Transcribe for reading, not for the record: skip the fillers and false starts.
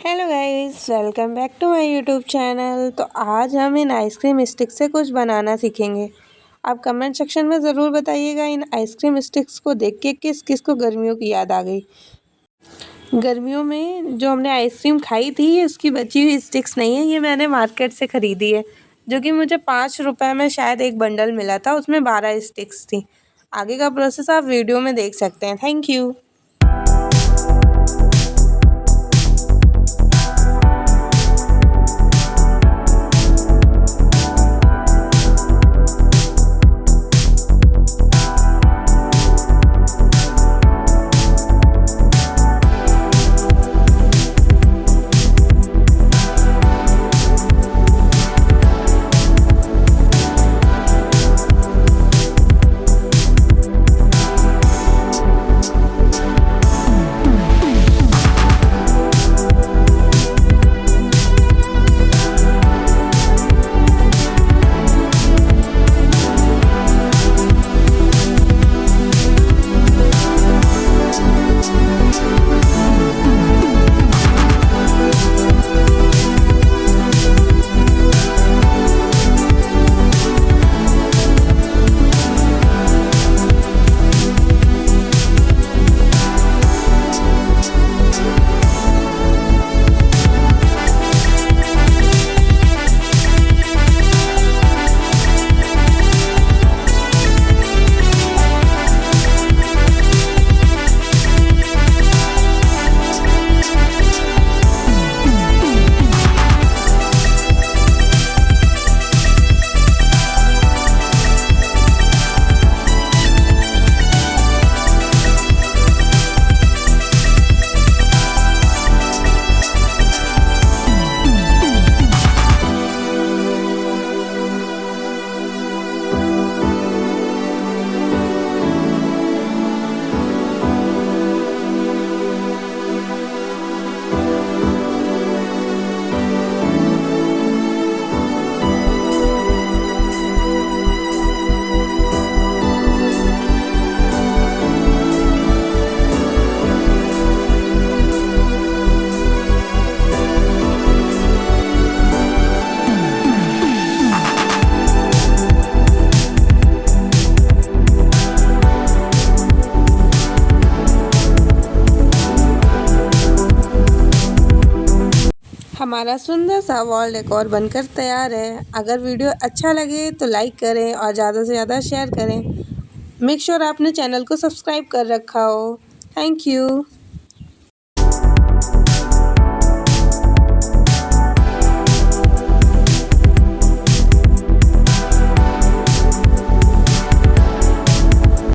Hello guys, welcome back to my YouTube channel. तो आज हम इन आइसक्रीम स्टिक से कुछ बनाना सीखेंगे। आप कमेंट सेक्शन में ज़रूर बताइएगा इन आइसक्रीम स्टिक्स को देख के किस किस को गर्मियों की याद आ गई। गर्मियों में जो हमने आइसक्रीम खाई थी उसकी बची हुई स्टिक्स नहीं है, ये मैंने मार्केट से ख़रीदी है, जो कि मुझे 5 रुपये में शायद एक बंडल मिला था। उसमें 12 स्टिक्स थी। आगे का प्रोसेस आप वीडियो में देख सकते हैं। Thank you. हमारा सुंदर सा वॉल डेकोर बनकर तैयार है। अगर वीडियो अच्छा लगे तो लाइक करें और ज़्यादा से ज़्यादा शेयर करें। मेक श्योर आपने चैनल को सब्सक्राइब कर रखा हो। Thank you.